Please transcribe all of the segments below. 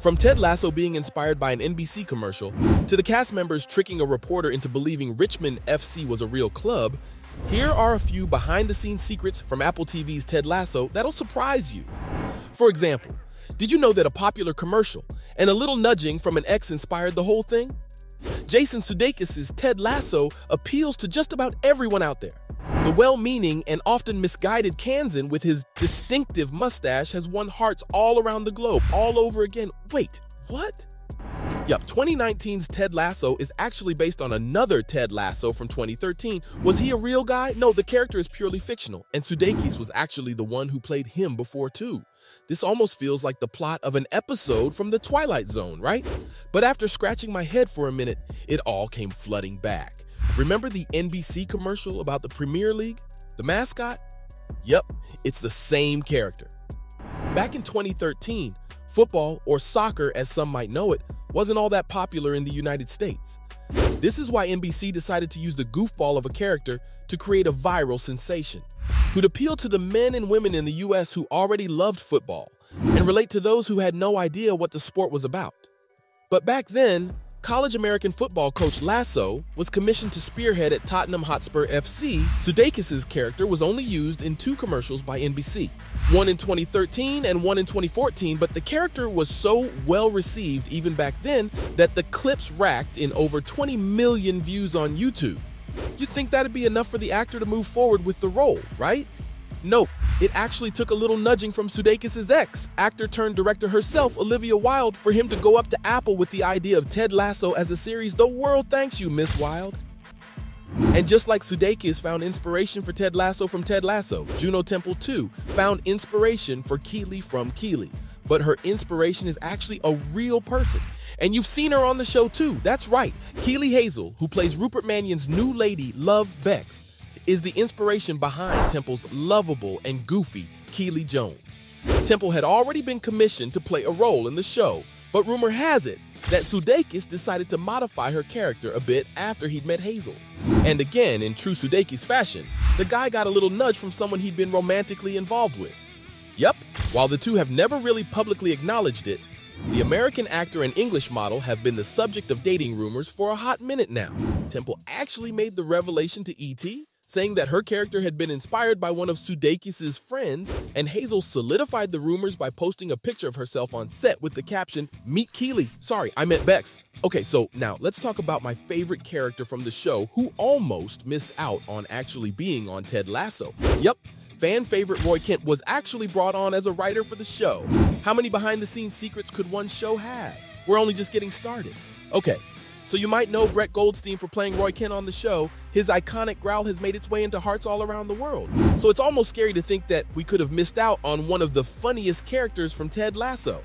From Ted Lasso being inspired by an NBC commercial, to the cast members tricking a reporter into believing Richmond FC was a real club, here are a few behind-the-scenes secrets from Apple TV's Ted Lasso that'll surprise you. For example, did you know that a popular commercial and a little nudging from an ex inspired the whole thing? Jason Sudeikis' Ted Lasso appeals to just about everyone out there. The well-meaning and often misguided Kansan with his distinctive mustache has won hearts all around the globe, all over again. Wait, what? Yup, 2019's Ted Lasso is actually based on another Ted Lasso from 2013. Was he a real guy? No, the character is purely fictional, and Sudeikis was actually the one who played him before too. This almost feels like the plot of an episode from The Twilight Zone, right? But after scratching my head for a minute, it all came flooding back. Remember the NBC commercial about the Premier League? The mascot? Yep, it's the same character. Back in 2013, football, or soccer as some might know it, wasn't all that popular in the United States. This is why NBC decided to use the goofball of a character to create a viral sensation, who'd appeal to the men and women in the US who already loved football and relate to those who had no idea what the sport was about. But back then, college American football coach Lasso was commissioned to spearhead at Tottenham Hotspur FC. Sudeikis' character was only used in 2 commercials by NBC, one in 2013 and one in 2014, but the character was so well received even back then that the clips racked in over 20 million views on YouTube. You'd think that'd be enough for the actor to move forward with the role, right? Nope, it actually took a little nudging from Sudeikis' ex, actor-turned-director herself, Olivia Wilde, for him to go up to Apple with the idea of Ted Lasso as a series. The world thanks you, Miss Wilde. And just like Sudeikis found inspiration for Ted Lasso from Ted Lasso, Juno Temple too found inspiration for Keeley from Keeley. But her inspiration is actually a real person. And you've seen her on the show too. That's right, Keeley Hazel, who plays Rupert Mannion's new lady, Love Bex, is the inspiration behind Temple's lovable and goofy Keeley Jones. Temple had already been commissioned to play a role in the show, but rumor has it that Sudeikis decided to modify her character a bit after he'd met Hazel. And again, in true Sudeikis fashion, the guy got a little nudge from someone he'd been romantically involved with. Yup, while the two have never really publicly acknowledged it, the American actor and English model have been the subject of dating rumors for a hot minute now. Temple actually made the revelation to E.T., saying that her character had been inspired by one of Sudeikis' friends, and Hazel solidified the rumors by posting a picture of herself on set with the caption, "Meet Keeley. Sorry, I meant Bex." Okay, so now let's talk about my favorite character from the show who almost missed out on actually being on Ted Lasso. Yup, fan favorite Roy Kent was actually brought on as a writer for the show. How many behind-the-scenes secrets could one show have? We're only just getting started. Okay. So you might know Brett Goldstein for playing Roy Kent on the show. His iconic growl has made its way into hearts all around the world. So it's almost scary to think that we could have missed out on one of the funniest characters from Ted Lasso.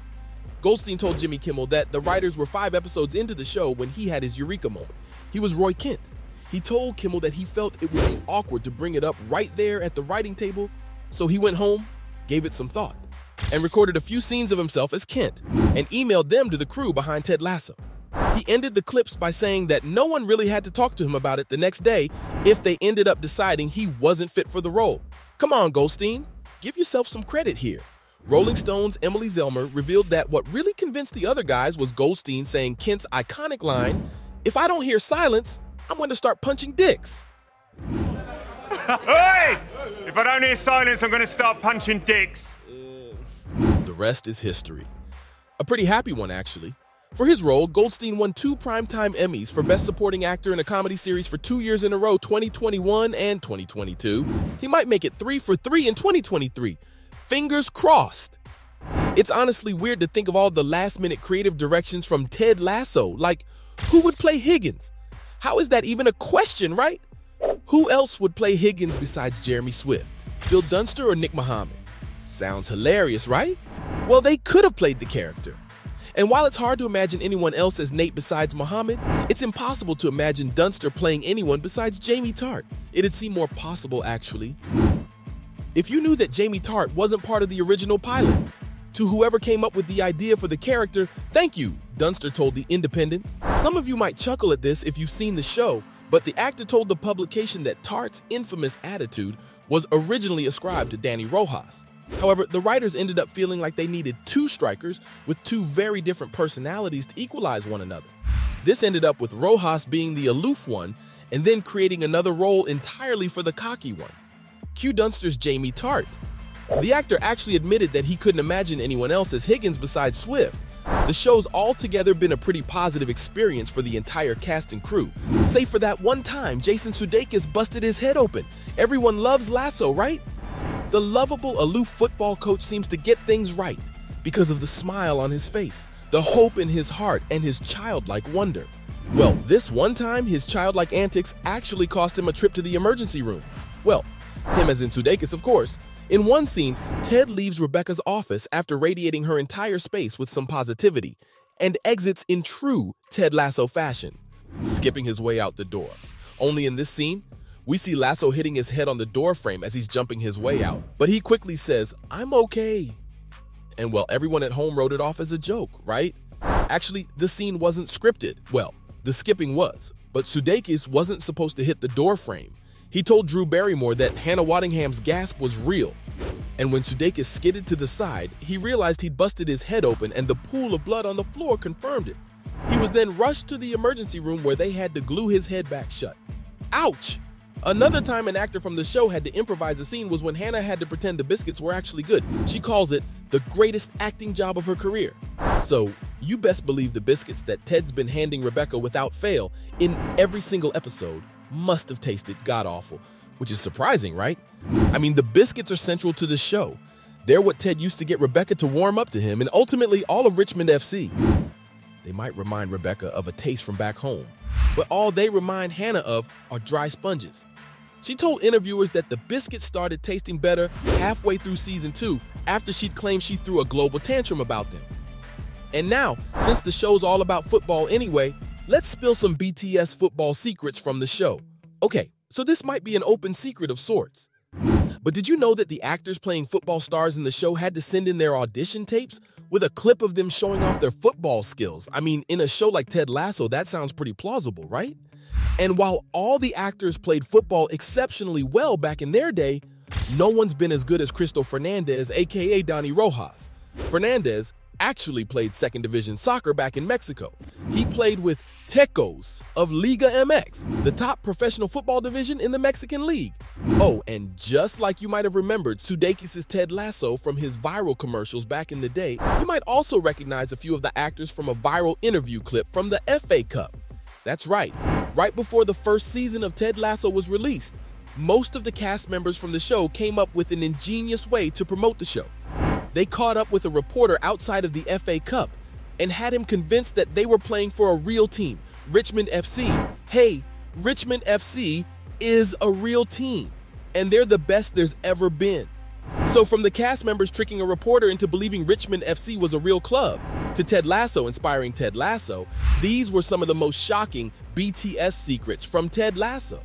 Goldstein told Jimmy Kimmel that the writers were 5 episodes into the show when he had his eureka moment. He was Roy Kent. He told Kimmel that he felt it would be awkward to bring it up right there at the writing table, so he went home, gave it some thought, and recorded a few scenes of himself as Kent and emailed them to the crew behind Ted Lasso. He ended the clips by saying that no one really had to talk to him about it the next day if they ended up deciding he wasn't fit for the role. Come on, Goldstein, give yourself some credit here. Rolling Stone's Emily Zellmer revealed that what really convinced the other guys was Goldstein saying Kent's iconic line, "If I don't hear silence, I'm going to start punching dicks." Hey! If I don't hear silence, I'm going to start punching dicks. The rest is history. A pretty happy one, actually. For his role, Goldstein won 2 Primetime Emmys for Best Supporting Actor in a Comedy Series for 2 years in a row, 2021 and 2022. He might make it 3 for 3 in 2023. Fingers crossed. It's honestly weird to think of all the last-minute creative directions from Ted Lasso. Like, who would play Higgins? How is that even a question, right? Who else would play Higgins besides Jeremy Swift? Bill Dunster or Nick Mohammed? Sounds hilarious, right? Well, they could have played the character. And while it's hard to imagine anyone else as Nate besides Mohammed, it's impossible to imagine Dunster playing anyone besides Jamie Tart. It'd seem more possible, actually. If you knew that Jamie Tart wasn't part of the original pilot, to whoever came up with the idea for the character, thank you, Dunster told The Independent. Some of you might chuckle at this if you've seen the show, but the actor told the publication that Tart's infamous attitude was originally ascribed to Danny Rojas. However, the writers ended up feeling like they needed two strikers with two very different personalities to equalize one another. This ended up with Rojas being the aloof one and then creating another role entirely for the cocky one. Cue Dunster's Jamie Tart. The actor actually admitted that he couldn't imagine anyone else as Higgins besides Swift. The show's altogether been a pretty positive experience for the entire cast and crew, save for that one time Jason Sudeikis busted his head open. Everyone loves Lasso, right? The lovable, aloof football coach seems to get things right because of the smile on his face, the hope in his heart, and his childlike wonder. Well, this one time, his childlike antics actually cost him a trip to the emergency room. Well, him as in Sudeikis, of course. In one scene, Ted leaves Rebecca's office after radiating her entire space with some positivity and exits in true Ted Lasso fashion, skipping his way out the door. Only in this scene, we see Lasso hitting his head on the door frame as he's jumping his way out, but he quickly says, "I'm okay." And well, everyone at home wrote it off as a joke, right? Actually, the scene wasn't scripted. Well, the skipping was, but Sudeikis wasn't supposed to hit the door frame. He told Drew Barrymore that Hannah Waddingham's gasp was real. And when Sudeikis skidded to the side, he realized he'd busted his head open and the pool of blood on the floor confirmed it. He was then rushed to the emergency room where they had to glue his head back shut. Ouch! Another time an actor from the show had to improvise a scene was when Hannah had to pretend the biscuits were actually good. She calls it the greatest acting job of her career. So, you best believe the biscuits that Ted's been handing Rebecca without fail in every single episode must have tasted god-awful, which is surprising, right? I mean, the biscuits are central to the show. They're what Ted used to get Rebecca to warm up to him, and ultimately all of Richmond FC. They might remind Rebecca of a taste from back home, but all they remind Hannah of are dry sponges. She told interviewers that the biscuits started tasting better halfway through season 2 after she'd claimed she threw a global tantrum about them. And now, since the show's all about football anyway, let's spill some BTS football secrets from the show. Okay, so this might be an open secret of sorts. But did you know that the actors playing football stars in the show had to send in their audition tapes with a clip of them showing off their football skills? I mean, in a show like Ted Lasso, that sounds pretty plausible, right? And while all the actors played football exceptionally well back in their day, no one's been as good as Cristo Fernandez, aka Donnie Rojas. Fernandez actually played second division soccer back in Mexico. He played with Tecos of Liga MX, the top professional football division in the Mexican league. Oh, and just like you might have remembered Sudeikis' Ted Lasso from his viral commercials back in the day, you might also recognize a few of the actors from a viral interview clip from the FA Cup. That's right before the first season of Ted Lasso was released, most of the cast members from the show came up with an ingenious way to promote the show. They caught up with a reporter outside of the FA Cup and had him convinced that they were playing for a real team, Richmond FC. Hey, Richmond FC is a real team, and they're the best there's ever been. So from the cast members tricking a reporter into believing Richmond FC was a real club, to Ted Lasso inspiring Ted Lasso, these were some of the most shocking BTS secrets from Ted Lasso.